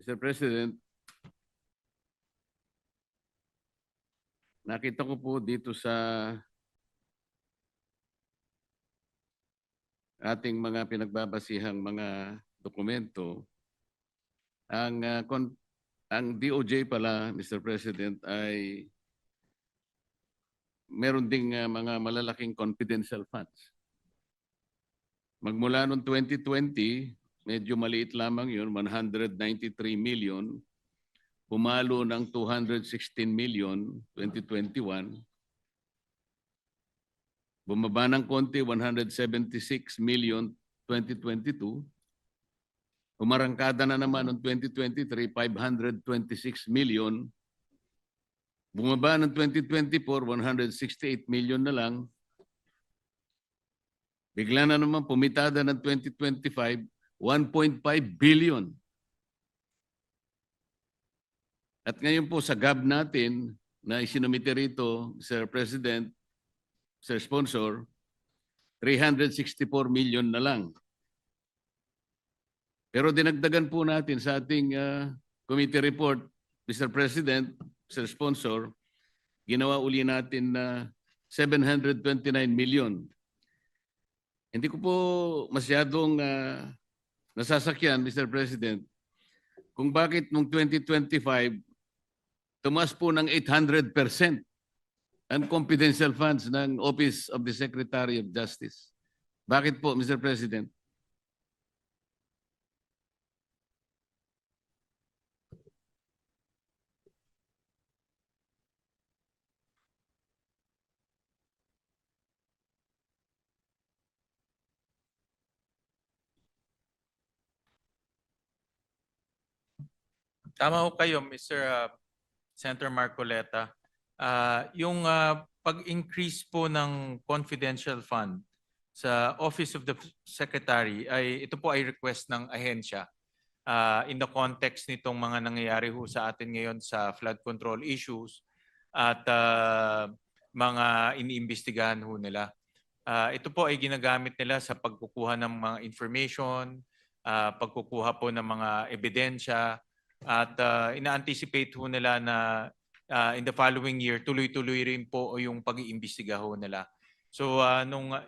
Mr. President, nakita ko po dito sa ating mga pinagbabasihang mga dokumento, ang DOJ pala, Mr. President, ay meron ding mga malalaking confidential funds. Magmula noong 2020, medyo maliit lamang yun, 193 million. Pumalo ng 216 million, 2021. Bumaba ng konti, 176 million, 2022. Umarangkada na naman noong 2023, 526 million. Bumaba ng 2024, 168 million na lang. Bigla na naman pumitada ng 2025, 1.5 billion. At ngayon po sa GAB natin na isinumite rito, Sir President, Sir Sponsor, 364 million na lang. Pero dinagdagan po natin sa ating committee report, Mr. President, Sir Sponsor, ginawa uli natin na 729 million. Hindi ko po masyadong nasasakyan, Mr. President, kung bakit noong 2025, tumaas po ng 800% ang confidential funds ng Office of the Secretary of Justice. Bakit po, Mr. President? Tama ho kayo, Mr. Senator Marcoleta. Yung pag-increase po ng confidential fund sa Office of the Secretary, ito po ay request ng ahensya in the context nitong mga nangyayari ho sa atin ngayon sa flood control issues at mga iniimbestigahan ho nila. Ito po ay ginagamit nila sa pagkukuha ng mga information, pagkukuha po ng mga ebidensya, at ina-anticipate ho nila na in the following year, tuloy-tuloy rin po yung pag-iimbestiga ho nila. So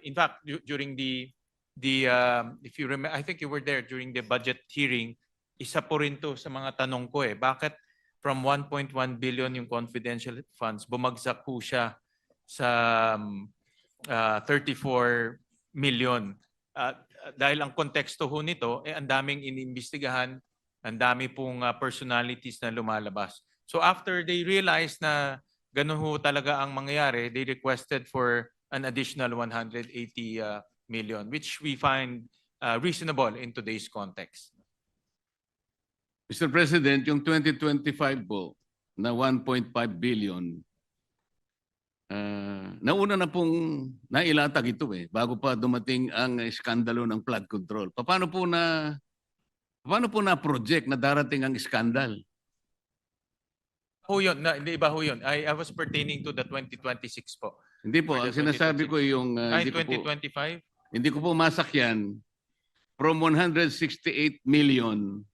in fact, during if you remember, I think you were there during the budget hearing, isa po rin to sa mga tanong ko bakit from 1.1 billion yung confidential funds, bumagsak po siya sa 34 million. Dahil ang konteksto ho nito, ang daming iniimbestigahan, ang dami pong personalities na lumalabas. So after they realized na ganun ho talaga ang mangyayari, they requested for an additional 180 million, which we find reasonable in today's context. Mr. President, yung 2025 po na 1.5 billion, nauna na pong nailatag ito bago pa dumating ang iskandalo ng flood control. Paano po na project na darating ang iskandal? Ho yun, hindi iba ho yun. I was pertaining to the 2026 po. Hindi po, ang sinasabi ko yung... Ay, 2025? Hindi ko po masakyan. From 168 million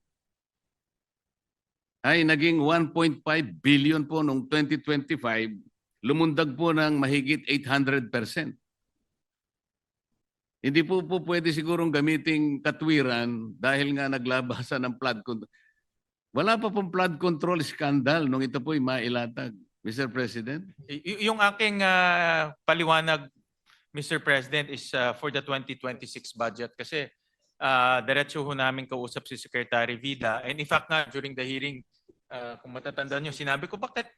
ay naging 1.5 billion po noong 2025, lumundag po ng mahigit 800%. Hindi po pwede sigurong gamiting katwiran dahil nga naglabasan ng flood control. Wala pa pong flood control scandal nung ito po'y mailatag, Mr. President. Yung aking paliwanag, Mr. President, is for the 2026 budget kasi diretso ho namin kausap si Secretary Vida. And in fact nga, during the hearing, kung matatandaan nyo, sinabi ko, bakit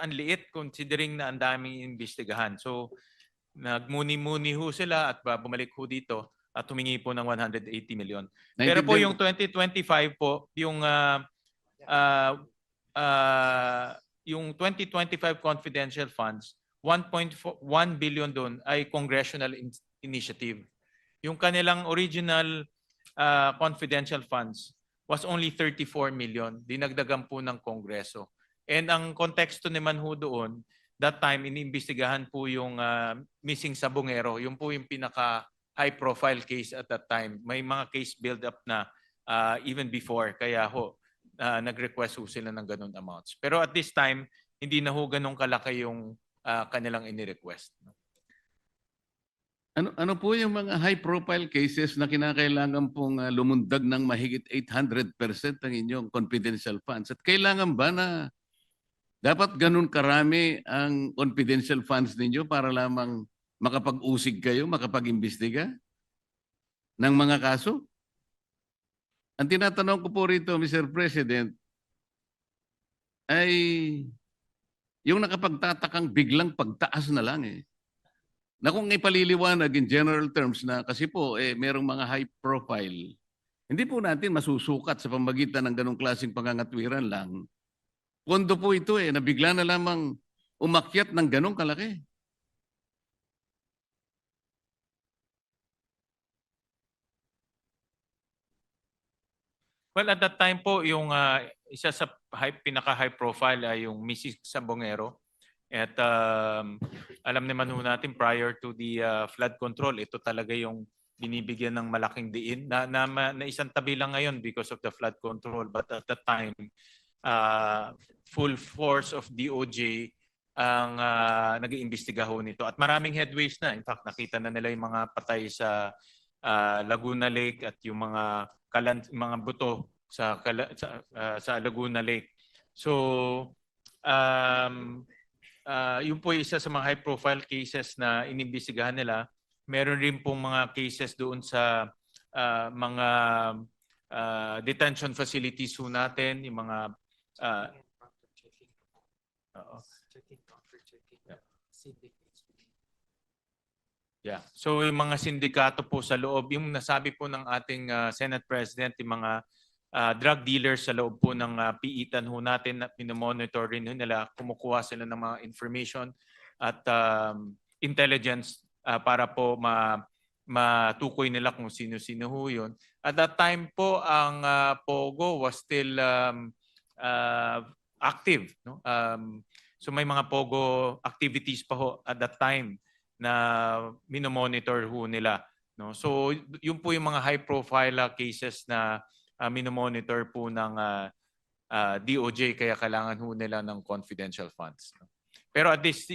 ang liit considering na ang daming imbestigahan? So, nagmuni-muni ho sila at bumalik ho dito at humingi po ng 180 million. Pero po yung 2025 po, yung 2025 confidential funds, 1.1 billion doon ay congressional initiative. Yung kanilang original confidential funds was only 34 million. Dinagdagan po ng Kongreso. And ang konteksto naman ho doon, that time, iniimbestigahan po yung missing sabongero. Yung po yung pinaka high profile case at that time. May mga case build up na. even before. Kaya ho, nag-request ho sila ng ganun amounts. Pero at this time, hindi na ho ganun kalaki yung kanilang ini-request. Ano po yung mga high profile cases na kinakailangan pong lumundag ng mahigit 800% ang inyong confidential funds? At kailangan ba na dapat ganun karami ang confidential funds ninyo para lamang makapag-usig kayo, makapag-imbestiga ng mga kaso? Ang tinatanong ko po rito, Mr. President, ay yung nakapagtatakang biglang pagtaas na lang eh. Na kung ipaliliwanag in general terms na kasi po merong mga high profile, hindi po natin masusukat sa pamagitan ng ganong klaseng pangangatwiran lang. Pondo po ito na bigla na lamang umakyat ng ganong kalaki. Well, at that time po, yung isa sa pinaka-high profile ay yung Mrs. Sabongero. At alam naman ho natin prior to the flood control, ito talaga yung binibigyan ng malaking diin na isang tabi lang ngayon because of the flood control. But at that time, full force of DOJ ang nag-iimbestiga ho nito. At maraming headways na. In fact, nakita na nila yung mga patay sa Laguna Lake at yung mga buto sa Laguna Lake. So, yun po isa sa mga high profile cases na inimbestigahan nila. Meron rin pong mga cases doon sa mga detention facilities ho natin, yung mga yeah. So yung mga sindikato po sa loob, yung nasabi po ng ating Senate President, yung mga drug dealers sa loob po ng piitan ho natin at minomonitor rin nila, kumukuha sila ng mga information at intelligence para po matukoy nila kung sino-sino ho yun. At that time po, ang POGO was still active. No? So may mga POGO activities pa ho at that time na minomonitor ho nila. No? So yun po yung mga high profile cases na minomonitor po ng DOJ, kaya kailangan ho nila ng confidential funds. No? Pero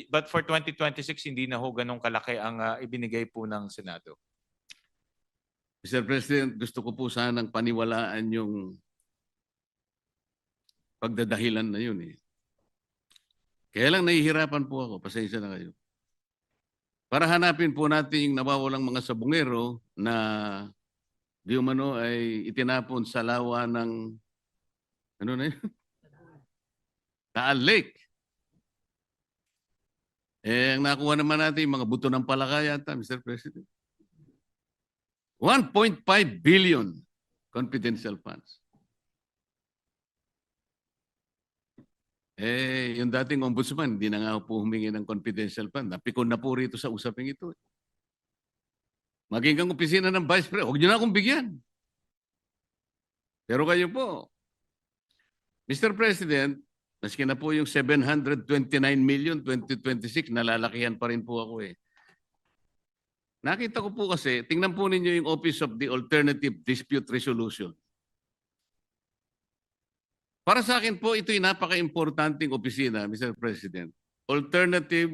but for 2026, hindi na ho ganun kalaki ang ibinigay po ng Senado. Mr. President, gusto ko po sanang paniwalaan yung pagdadahilan na yun eh. Kaya lang nahihirapan po ako, pasensya na kayo. Para hanapin po natin yung nawawalang mga sabungero na di umano ay itinapon sa lawa ng ano na yun? Taal Lake. Ang nakuha naman natin yung mga buto ng palaka yata, Mr. President. 1.5 billion confidential funds. Yung dating ombudsman, hindi na nga po humingi ng confidential fund. Napikon na po rito sa usaping ito. Maging kang opisina ng Vice President, huwag niyo na akong bigyan. Pero kayo po, Mr. President, maski na po yung 729 million 2026, nalalakihan pa rin po ako eh. Nakita ko po kasi, tingnan po ninyo yung Office of the Alternative Dispute Resolution. Para sa akin po, ito'y napaka-importanting opisina, Mr. President. Alternative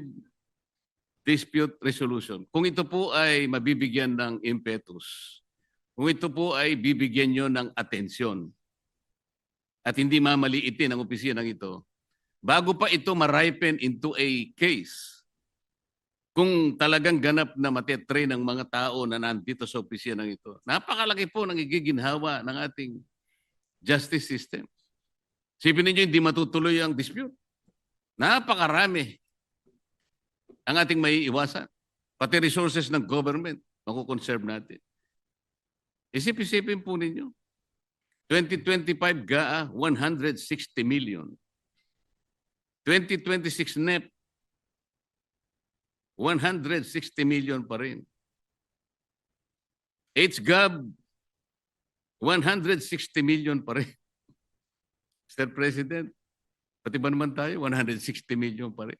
Dispute Resolution. Kung ito po ay mabibigyan ng impetus, kung ito po ay bibigyan nyo ng atensyon, at hindi mamaliitin ang opisina ito, bago pa ito ma-ripen into a case, kung talagang ganap na matetrain ng mga tao na nandito sa opisina ito, napakalaki po ng igiginhawa ng ating justice system. Sipin ninyo, hindi matutuloy ang dispute. Napakarami ang ating maiiwasan. Pati resources ng government, makukonserve natin. Isip-isipin po ninyo. 2025 GAA, 160 million. 2026 NEP, 160 million pa rin. HGAB, 160 million pa rin. Mr. President, pati ba naman tayo, 160 million pa rin.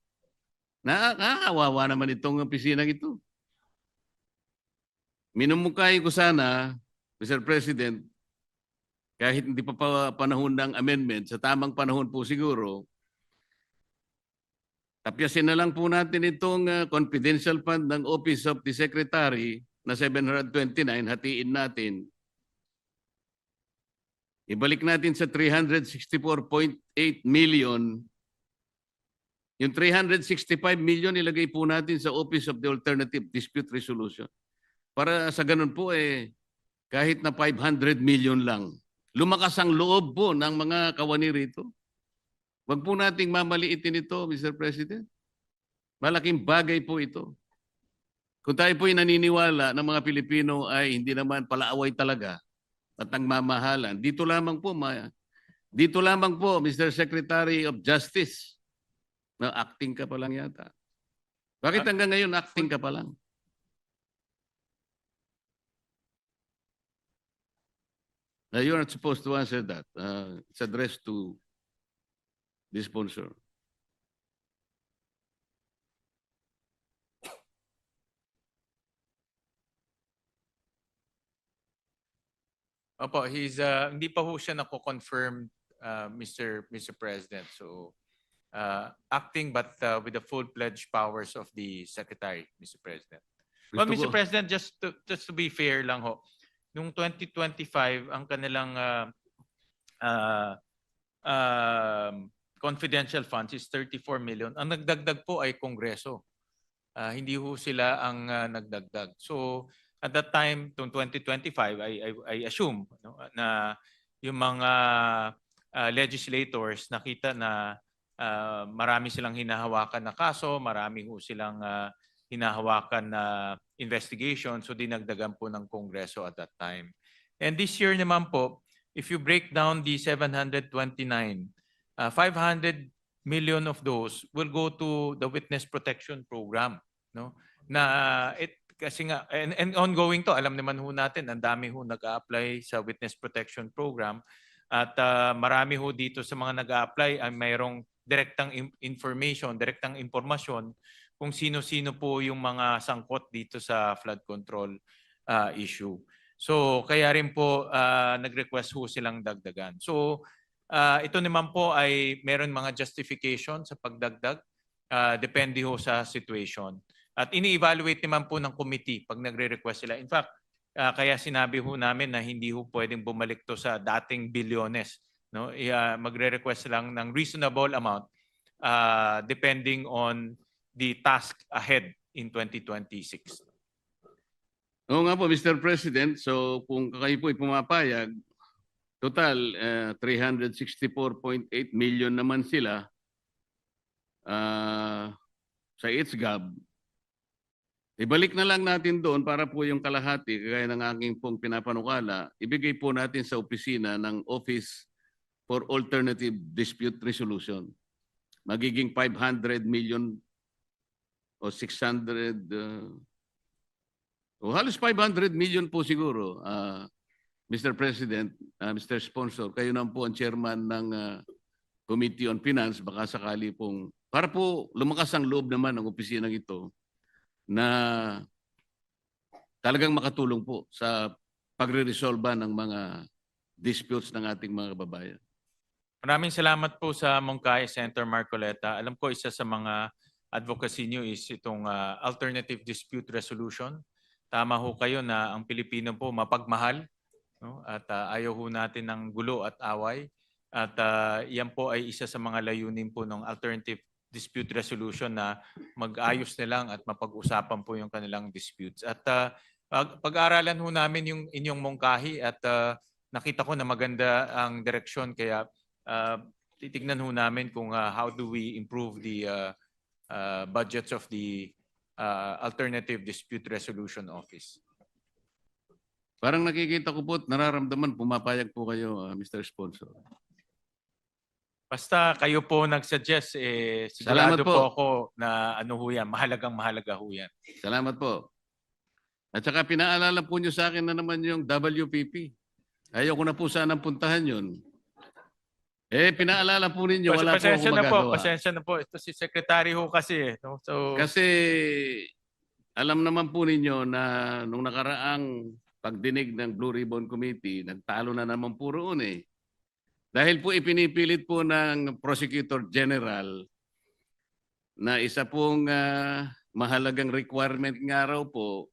Nakakawawa naman itong opisina ito. Minumukay ko sana, Mr. President, kahit hindi pa panahon ng amendment, sa tamang panahon po siguro, tapyasin na lang po natin itong confidential fund ng Office of the Secretary na 729, hatiin natin. Ibalik natin sa 364.8 million. Yung 365 million ilagay po natin sa Office of the Alternative Dispute Resolution. Para sa ganun po kahit na 500 million lang. Lumakas ang loob po ng mga kawani rito. Huwag po nating mamaliitin ito, Mr. President. Malaking bagay po ito. Kung tayo po'y naniniwala ng mga Pilipino ay hindi naman palaaway talaga at ang mamahalan, dito lamang po, Mr. Secretary of Justice, na acting ka pa lang yata. Bakit hanggang ngayon acting ka pa lang? You are not supposed to answer that. It's addressed to the sponsor. Opo, hindi pa ho siya nako-confirm, Mr. President. So, acting but with the full-fledged powers of the Secretary, Mr. President. Well, Mr. President, just to be fair lang ho, nung 2025, ang kanilang confidential funds is 34 million. Ang nagdagdag po ay Kongreso. Hindi ho sila ang nagdagdag. So, at that time, noong 2025, I assume na yung mga legislators nakita na marami silang hinahawakan na kaso, marami ho silang hinahawakan na investigation, so dinagdagan po ng Kongreso at that time. And this year naman po, if you break down the 729, 500 million of those will go to the Witness Protection Program. No? Kasi nga, and ongoing to, alam naman ho natin, ang dami ho nag-a-apply sa Witness Protection Program at marami ho dito sa mga nag-a-apply ay mayroong direktang information, direktang impormasyon kung sino-sino po yung mga sangkot dito sa flood control issue. So kaya rin po nag-request ho silang dagdagan. So ito naman po ay meron mga justification sa pagdagdag, depende ho sa situation. At ini-evaluate naman po ng committee pag nagre-request sila. In fact, kaya sinabi ho namin na hindi ho pwedeng bumalik to sa dating bilyones. No? Magre-request lang ng reasonable amount depending on the task ahead in 2026. Oo nga po, Mr. President. So kung kayo po ay pumapayag, total 364.8 million naman sila sa ITSGAB. Ibalik na lang natin doon para po yung kalahati, kagaya ng aking pong pinapanukala, ibigay po natin sa opisina ng Office for Alternative Dispute Resolution. Magiging 500 million o 600, o halos 500 million po siguro, Mr. President, Mr. Sponsor, kayo naman po ang chairman ng Committee on Finance, baka sakali pong, para po lumakas ang loob naman ng opisinang ito, na talagang makatulong po sa pagre-resolba ng mga disputes ng ating mga kababayan. Maraming salamat po sa Mongkay, Senator Marcoleta. Alam ko isa sa mga advocacy niyo is itong alternative dispute resolution. Tama ho kayo na ang Pilipino po mapagmahal, no? At ayaw ho natin ng gulo at away. At yan po ay isa sa mga layunin po ng alternative dispute resolution na mag-ayos na lang at mapag-usapan po yung kanilang disputes. At pag-aaralan ho namin yung inyong mungkahi at nakita ko na maganda ang direksyon kaya titignan ho namin kung how do we improve the budgets of the Alternative Dispute Resolution Office. Parang nakikita ko po at nararamdaman, pumapayag po kayo, Mr. Sponsor. Basta kayo po nag-suggest, sigurado Salamat po po ako na ano ho yan, mahalaga ho yan. Salamat po. At saka pinaalala po nyo sa akin na naman yung WPP. Ayaw ko na po sanang puntahan yun. Pinaalala po ninyo, wala po ako magagawa. Pasensya na po. Ito si Secretary ho kasi. No? So, kasi alam naman po ninyo na nung nakaraang pagdinig ng Blue Ribbon Committee, nagtalo na naman po roon eh. Dahil po ipinipilit po ng Prosecutor General na isa pong mahalagang requirement nga raw po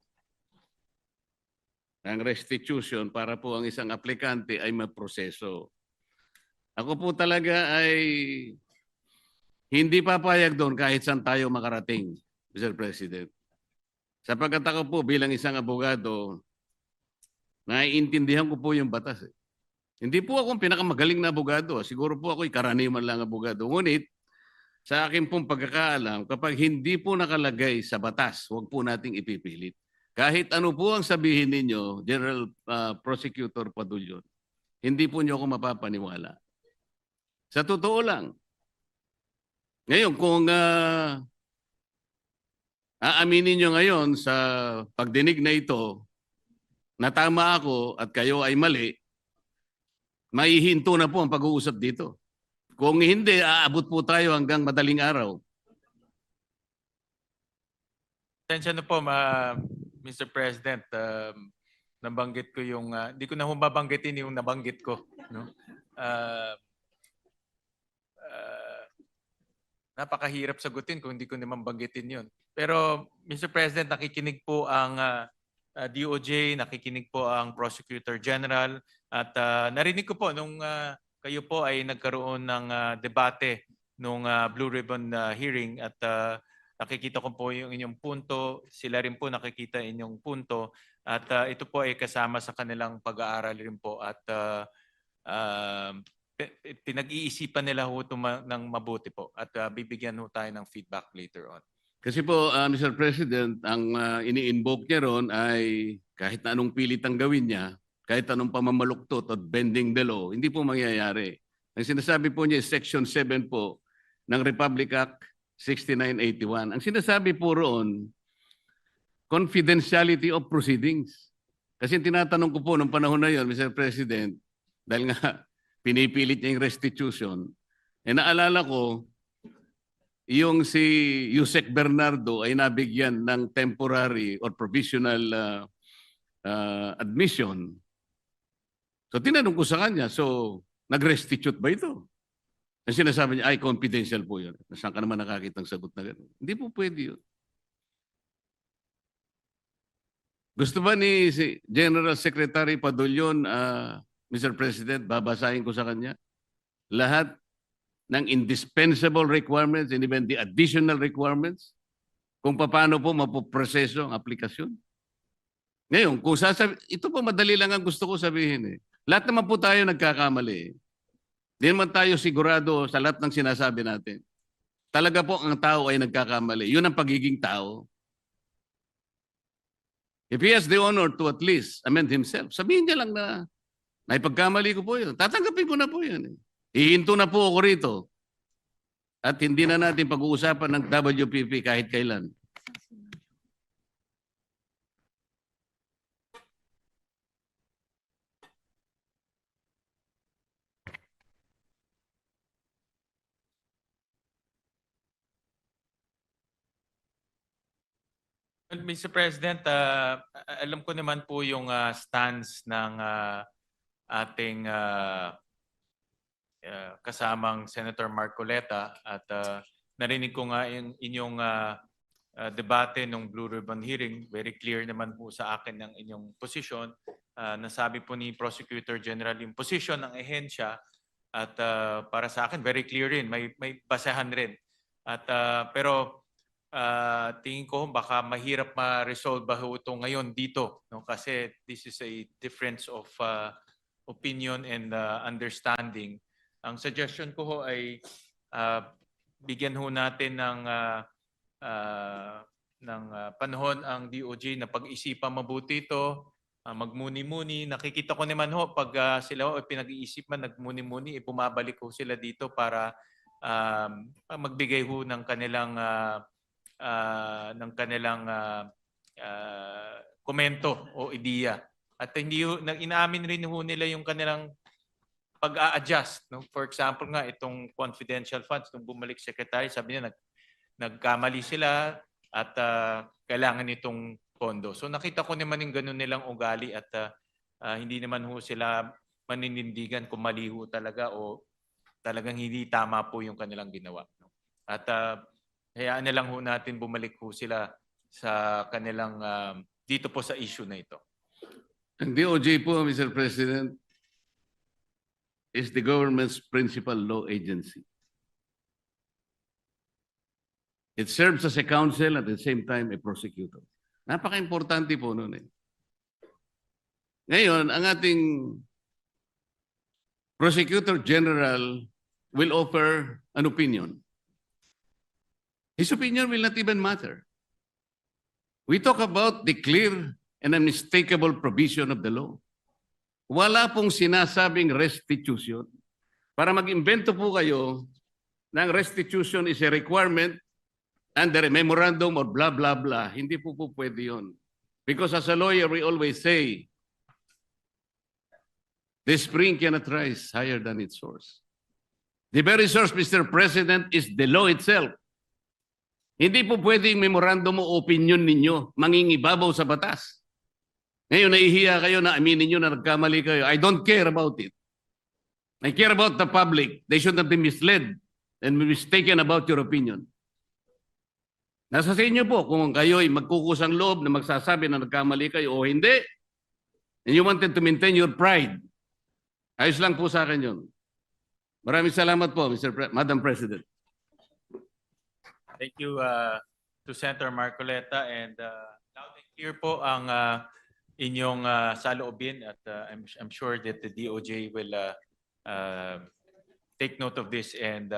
ng restitution para po ang isang aplikante ay maproseso. Ako po talaga ay hindi papayag doon kahit saan tayo makarating, Mr. President. Sapagkat ako po bilang isang abogado, naiintindihan ko po yung batas. Hindi po ako ang pinakamagaling na abogado. Siguro po ako'y karaniwan lang abogado. Ngunit sa akin pong pagkakaalam, kapag hindi po nakalagay sa batas, huwag po nating ipipilit. Kahit ano po ang sabihin ninyo, General Prosecutor Padulyon, hindi po niyo ako mapapaniwala. Sa totoo lang. Ngayon, kung aaminin nyo ngayon sa pagdinig na ito, na tama ako at kayo ay mali, maihinto na po ang pag-uusap dito. Kung hindi, aabot po tayo hanggang madaling araw. Tensya na po, Mr. President. Nabanggit ko yung, hindi ko na babanggitin yung nabanggit ko. No? Napakahirap sagutin kung hindi ko naman banggitin yun. Pero Mr. President, nakikinig po ang DOJ, nakikinig po ang Prosecutor General at narinig ko po nung kayo po ay nagkaroon ng debate nung Blue Ribbon hearing at nakikita ko po yung inyong punto, sila rin po nakikita inyong punto at ito po ay kasama sa kanilang pag-aaral rin po at pinag-iisipan nila ho ito ng mabuti po at bibigyan ho tayo ng feedback later on. Kasi po, Mr. President, ang ini-invoke niya ron ay kahit na anong pilit ang gawin niya, kahit anong pamamaluktot at bending the law, hindi po mangyayari. Ang sinasabi po niya is Section 7 po ng Republic Act 6981. Ang sinasabi po roon, confidentiality of proceedings. Kasi tinatanong ko po nung panahon na yon, Mr. President, dahil nga pinipilit niya yung restitution, naalala ko, yung si Yusek Bernardo ay nabigyan ng temporary or provisional admission. So tinanong ko sa kanya, so nag-restitute ba ito? Ang sinasabi niya, ay confidential po yun. Saan ka naman nakakita ng sagot na gano'n? Hindi po pwede yun. Gusto ba ni General Secretary Padulyon, Mr. President, babasahin ko sa kanya lahat ng indispensable requirements and even the additional requirements kung paano po mapoproseso ang aplikasyon. Ngayon, kung ito po madali lang ang gusto ko sabihin eh. Lahat naman po tayo nagkakamali. Hindi naman tayo sigurado sa lahat ng sinasabi natin. Talaga po ang tao ay nagkakamali. Yun ang pagiging tao. If he has the honor to at least amend himself, sabihin niya lang na naipagkamali ko po yun. Tatanggapin ko na po yun. Ihinto na po ako rito. At hindi na natin pag-uusapan ng WPP kahit kailan. Mr. President, alam ko naman po yung stance ng ating kasamang Senator Marcoleta at narinig ko nga yung inyong debate ng Blue Ribbon hearing. Very clear naman po sa akin ng inyong posisyon. Nasabi po ni Prosecutor General yung posisyon ng ehensya at para sa akin very clear rin, may basehan rin. At pero tingin ko baka mahirap ma-resolve ba ito ngayon dito, no? Kasi this is a difference of opinion and understanding. Ang suggestion ko ho ay bigyan ho natin ng panahon ang DOJ na pag-isipan mabuti ito, magmuni-muni. Nakikita ko naman ho pag sila ho pinag-iisipan, nagmuni-muni, bumabalik ho sila dito para magbigay ho ng kanilang komento o ideya. At hindi inaamin rin ho nila yung kanilang pag-a-adjust. No? For example nga, itong confidential funds, nung bumalik secretary, sabi niya nagkamali sila at kailangan itong pondo. So nakita ko naman yung ganun nilang ugali at hindi naman ho sila maninindigan kung mali ho talaga o talagang hindi tama po yung kanilang ginawa. At hayaan na lang ho natin bumalik ho sila sa kanilang dito po sa issue na ito. Ang DOJ po, Mr. President, is the government's principal law agency. It serves as a counsel at the same time a prosecutor. Napaka-importante po nun eh. Ngayon, ang ating Prosecutor General will offer an opinion. His opinion will not even matter. We talk about the clear and unmistakable provision of the law. Wala pong sinasabing restitution. Para mag-imbento po kayo ng restitution is a requirement under a memorandum or blah, blah, blah. Hindi po pwede yun. Because as a lawyer, we always say, the spring cannot rise higher than its source. The very source, Mr. President, is the law itself. Hindi po pwedeng memorandum o opinion ninyo mangingibabaw sa batas. Ngayon, nahihiya kayo na aminin nyo na nagkamali kayo. I don't care about it. I care about the public. They should not be misled and be mistaken about your opinion. Nasa sa inyo po kung kayo ay magkukusang loob na magsasabi na nagkamali kayo o hindi. And you wanted to maintain your pride. Ayos lang po sa akin yun. Maraming salamat po, Madam President. Thank you to Senator Marcoleta, and loud and clear po ang inyong saloobin at I'm sure that the DOJ will take note of this and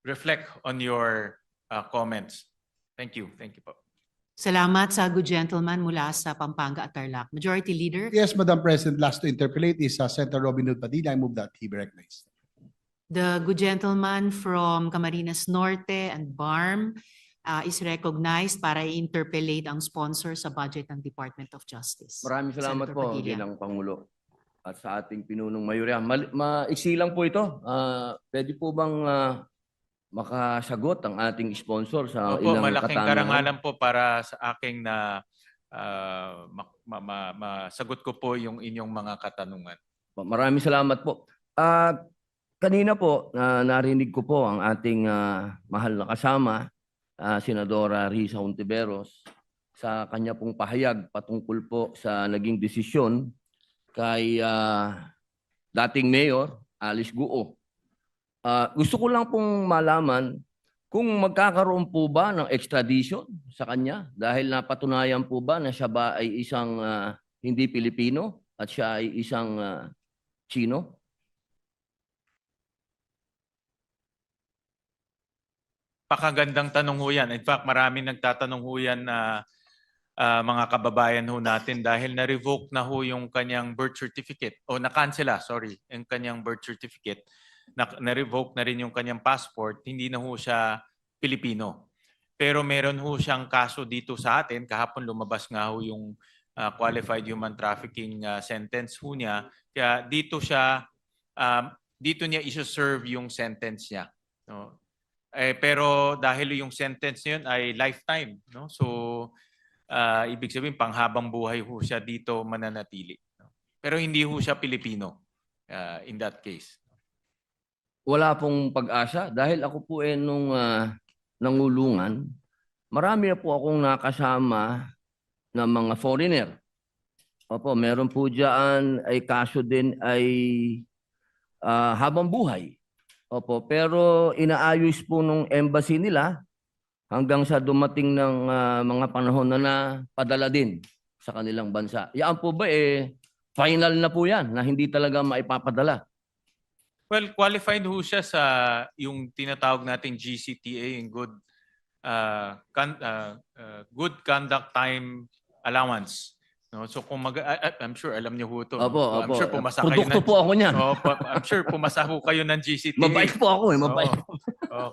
reflect on your comments. Thank you. Thank you po. Salamat sa good gentleman mula sa Pampanga at Tarlac. Majority Leader. Yes, Madam President, last to interpolate is Senator Robin Hood Padilla. I move that he be recognized. The good gentleman from Camarines Norte and BARM is recognized para i-interpellate ang sponsor sa budget ng Department of Justice. Maraming salamat Senator po, Padilla. Ginang Pangulo, at sa ating pinunong mayorya. Maiksi lang po ito. Pwede po bang makasagot ang ating sponsor sa Opo, ilang malaking katanungan? karangalan po para sa aking na masagot ko po yung inyong mga katanungan. Maraming salamat po. Kanina po, narinig ko po ang ating mahal na kasama, Senadora Risa Hontiveros, sa kanya pong pahayag patungkol po sa naging desisyon kay dating Mayor Alice Guo. Gusto ko lang pong malaman kung magkakaroon po ba ng extradition sa kanya dahil napatunayan po ba na siya ba ay isang hindi Pilipino at siya ay isang Chino? Pakagandang tanong ho yan. In fact, maraming nagtatanong ho yan na mga kababayan ho natin dahil na-revoke na ho yung kanyang birth certificate o na-cancela, sorry, yung kanyang birth certificate. Na-revoke na rin yung kanyang passport, hindi na ho siya Pilipino. Pero meron ho siyang kaso dito sa atin. Kahapon lumabas nga ho yung qualified human trafficking sentence ho niya. Kaya dito niya isa-serve yung sentence niya. No? Pero dahil yung sentence niyon ay lifetime, no? So ibig sabihin panghabang buhay ho siya dito mananatili. No? Pero hindi ho siya Pilipino in that case. Wala pong pag-asa dahil ako po nung nangulungan, marami na po akong nakasama na mga foreigner. Opo, meron po diyan ay kaso din ay habang buhay. Opo, pero inaayos po nung embassy nila hanggang sa dumating ng mga panahon na padala din sa kanilang bansa. Yan po ba final na po yan na hindi talaga maipapadala? Well, qualified ho siya sa yung tinatawag nating GCTA, yung good conduct time allowance. No, so kung I'm sure alam niyo ho ito. Opo, I'm opo. sure pumasa kayo Produkto po ako niyan. I'm sure pumasa ho kayo ng GCTA. Mabait po ako mabait.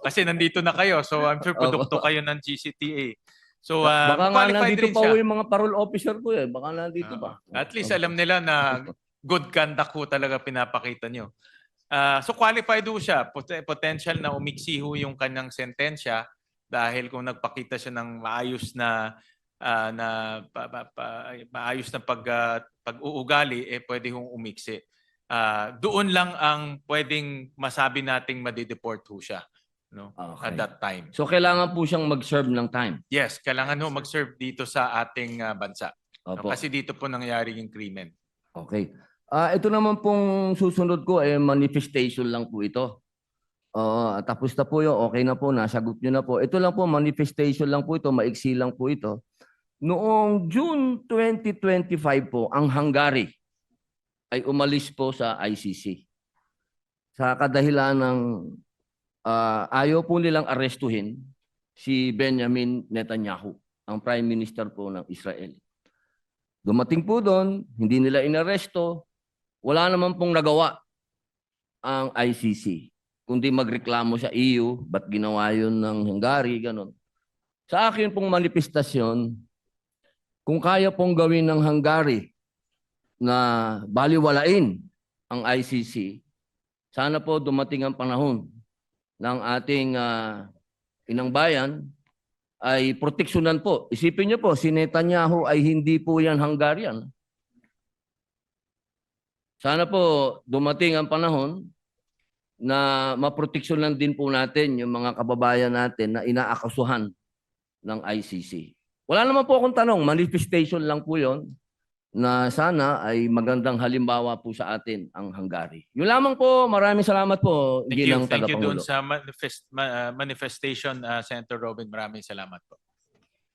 Kasi nandito na kayo. So I'm sure produkto kayo ng GCTA. So baka nga qualified nandito rin pa siya. yung mga parole officer ko Baka nandito pa. At least alam nila na good conduct ho talaga pinapakita niyo. So qualified ho siya. Potential na umiksi ho yung kanyang sentensya dahil kung nagpakita siya ng maayos na na maayos na pag-uugali, pwede hong umiksi. Doon lang ang pwedeng masabi nating madideport ho siya, no? At Okay. that time. So kailangan po siyang mag-serve ng time. Yes, kailangan ho mag-serve dito sa ating bansa. No? Opo. Kasi dito po nangyari yung krimen. Okay. Ito naman pong susunod ko manifestation lang po ito. Tapos na po yun, okay na po, nasagot nyo na po. Ito lang po, manifestation lang po ito, maiksi lang po ito. Noong June 2025 po, ang Hungary ay umalis po sa ICC. Sa kadahilan ng ayaw po nilang arestuhin si Benjamin Netanyahu, ang Prime Minister po ng Israel. Dumating po doon, hindi nila inaresto, wala naman pong nagawa ang ICC, kundi magreklamo sa EU, ba't ginawa yun ng Hungary, ganun. Sa akin pong manifestasyon, kung kaya pong gawin ng Hungary na baliwalain ang ICC, sana po dumating ang panahon ng ating inang bayan ay proteksyonan po. Isipin niyo po, si Netanyahu ay hindi po yan Hungarian. Sana po dumating ang panahon na maproteksyonan din po natin yung mga kababayan natin na inaakasuhan ng ICC. Wala naman po akong tanong, manifestation lang po yon na sana ay magandang halimbawa po sa atin ang Hungary. Yun lamang po, maraming salamat po, Thank you. Ginang Thank you doon Tagapangulo. sa manifestation, Senator Robin. Maraming salamat po.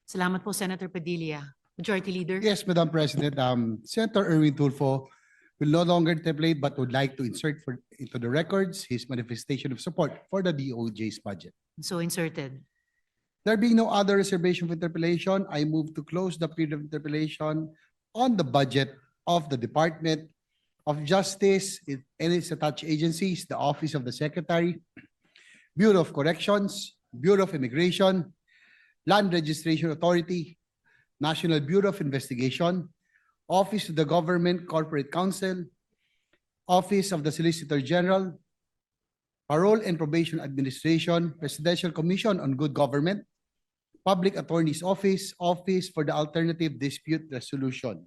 Salamat po, Senator Padilla. Majority Leader. Yes, Madam President, Senator Erwin Tulfo will no longer interpolate but would like to insert into the records his manifestation of support for the DOJ's budget. So inserted. There being no other reservation of interpolation, I move to close the period of interpolation on the budget of the Department of Justice and its attached agencies, the Office of the Secretary, Bureau of Corrections, Bureau of Immigration, Land Registration Authority, National Bureau of Investigation, Office of the Government Corporate Counsel, Office of the Solicitor General, Parole and Probation Administration, Presidential Commission on Good Government, Public Attorney's Office, Office for the Alternative Dispute Resolution.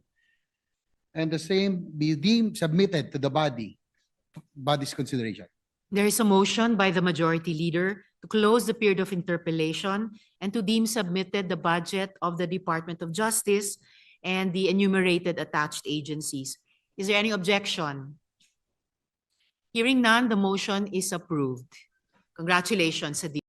And the same be deemed submitted to the body's consideration. There is a motion by the Majority Leader to close the period of interpellation and to deem submitted the budget of the Department of Justice and the enumerated attached agencies. Is there any objection? Hearing none, the motion is approved. Congratulations, Sadiq.